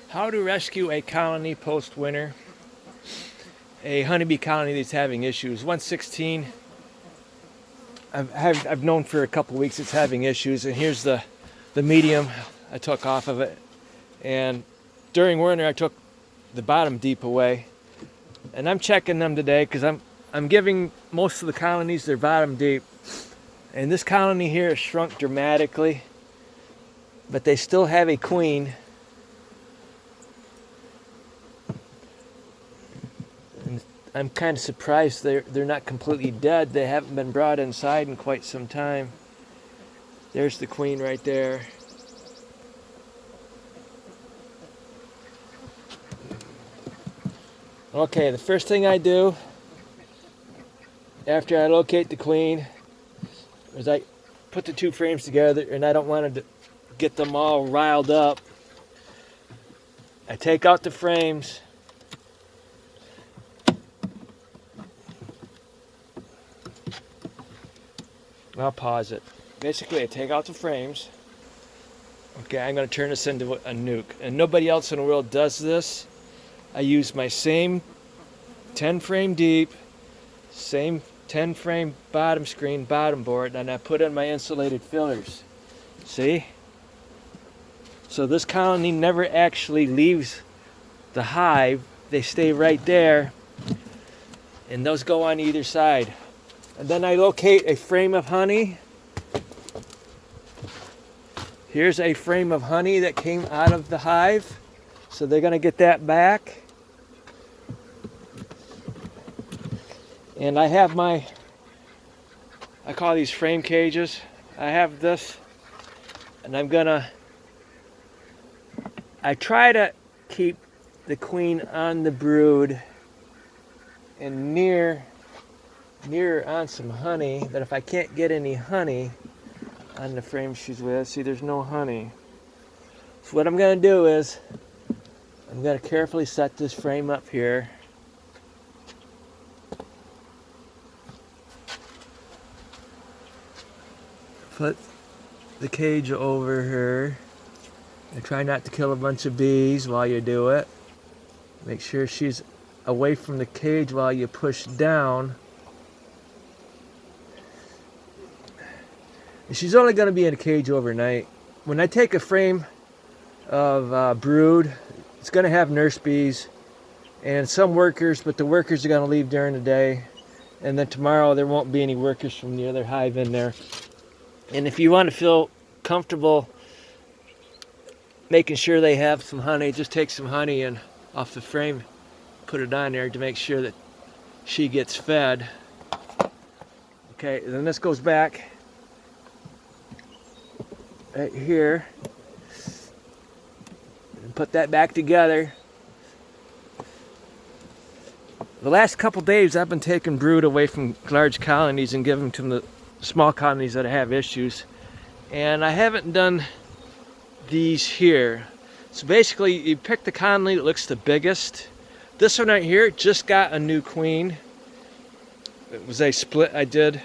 How to rescue a colony post-winter. A honeybee colony that's having issues. 116. I've known for a couple weeks it's having issues, and here's the medium I took off of it. And during winter I took the bottom deep away, and I'm checking them today because I'm giving most of the colonies their bottom deep. And this colony here has shrunk dramatically, but they still have a queen. And I'm kind of surprised they're not completely dead. They haven't been brought inside in quite some time. There's the queen right there. Okay, the first thing I do after I locate the queen is I put the two frames together, and I don't want to get them all riled up. I take out the frames. I'll pause it. Basically, I take out the frames. Okay, I'm going to turn this into a nuke. And nobody else in the world does this. I use my same 10 frame deep, same 10 frame bottom screen, bottom board, and I put in my insulated fillers. See? So this colony never actually leaves the hive. They stay right there, and those go on either side. And then I locate a frame of honey. Here's a frame of honey that came out of the hive. So they're going to get that back. And I have I call these frame cages. I have this, and I try to keep the queen on the brood and near on some honey, that if I can't get any honey on the frame she's with, see, there's no honey. So what I'm going to do is I'm going to carefully set this frame up here. Put the cage over her. And try not to kill a bunch of bees while you do it. Make sure she's away from the cage while you push down. And she's only going to be in a cage overnight. When I take a frame of brood, it's going to have nurse bees and some workers, but the workers are going to leave during the day. And then tomorrow there won't be any workers from the other hive in there. And if you want to feel comfortable making sure they have some honey, just take some honey and off the frame, put it on there to make sure that she gets fed. Okay, then this goes back right here. And put that back together. The last couple days I've been taking brood away from large colonies and giving them to the small colonies that have issues, and I haven't done these here. So basically you pick the colony that looks the biggest. This one right here just got a new queen. It was a split I did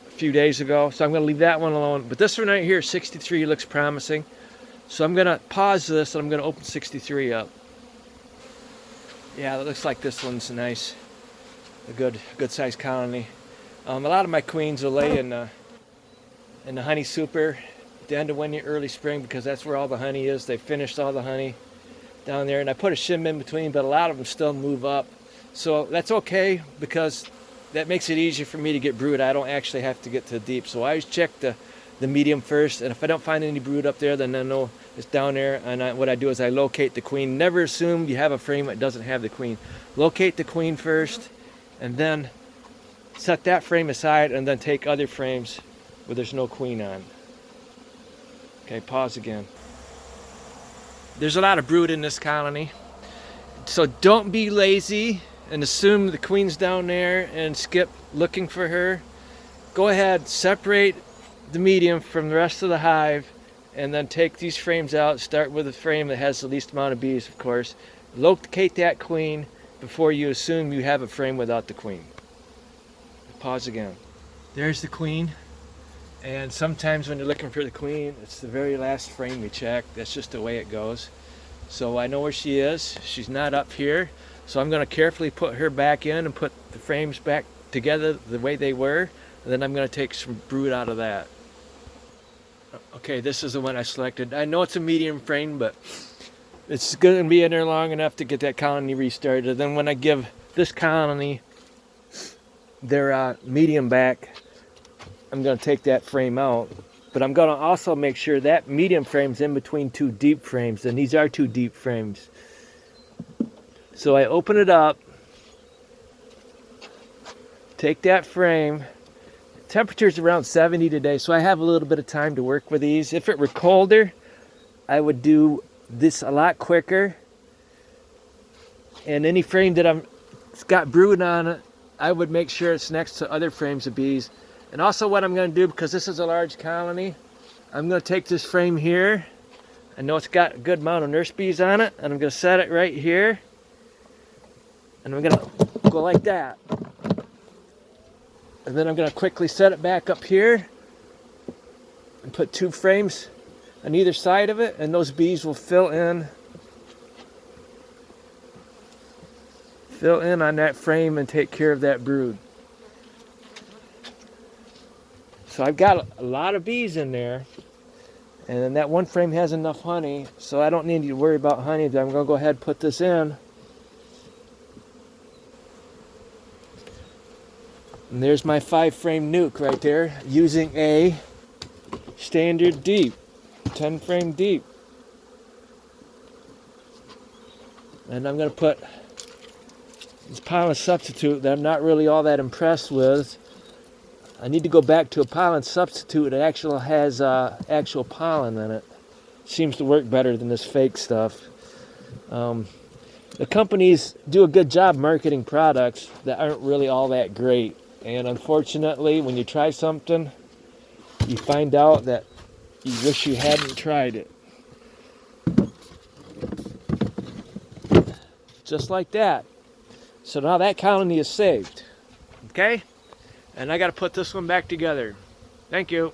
a few days ago, so I'm going to leave that one alone. But this one right here, 63, looks promising, so I'm going to pause this and I'm going to open 63 up. Yeah, it looks like this one's nice, a good sized colony. A lot of my queens will lay in the honey super at the end of winter, early spring, because that's where all the honey is. They finished all the honey down there, and I put a shim in between, but a lot of them still move up. So that's okay, because that makes it easier for me to get brood. I don't actually have to get to the deep. So I always check the medium first, and if I don't find any brood up there, then I know it's down there. And what I do is I locate the queen. Never assume you have a frame that doesn't have the queen. Locate the queen first, and then set that frame aside, and then take other frames where there's no queen on. Okay, pause again. There's a lot of brood in this colony, so don't be lazy and assume the queen's down there and skip looking for her. Go ahead, separate the medium from the rest of the hive, and then take these frames out. Start with a frame that has the least amount of bees, of course. Locate that queen before you assume you have a frame without the queen. Pause again. There's the queen. And sometimes when you're looking for the queen, it's the very last frame you check. That's just the way it goes. So I know where she is. She's not up here. So I'm going to carefully put her back in and put the frames back together the way they were. And then I'm going to take some brood out of that. Okay, this is the one I selected. I know it's a medium frame, but it's going to be in there long enough to get that colony restarted. Then when I give this colony their medium back, I'm going to take that frame out. But I'm going to also make sure that medium frame's in between two deep frames. And these are two deep frames. So I open it up. Take that frame. Temperature's around 70 today, so I have a little bit of time to work with these. If it were colder, I would do this a lot quicker. And any frame that it's got brood on it, I would make sure it's next to other frames of bees. And also what I'm going to do, because this is a large colony, I'm going to take this frame here. I know it's got a good amount of nurse bees on it, and I'm going to set it right here. And I'm going to go like that. And then I'm going to quickly set it back up here and put two frames on either side of it, and those bees will fill in on that frame and take care of that brood. So I've got a lot of bees in there, and then that one frame has enough honey, so I don't need to worry about honey. But I'm going to go ahead and put this in. And there's my 5-frame nuke right there, using a standard deep, 10-frame deep. And I'm going to put this pollen substitute that I'm not really all that impressed with. I need to go back to a pollen substitute that actually has actual pollen in it. Seems to work better than this fake stuff. The companies do a good job marketing products that aren't really all that great. And unfortunately, when you try something, you find out that you wish you hadn't tried it. Just like that. So now that colony is saved. Okay? And I got to put this one back together. Thank you.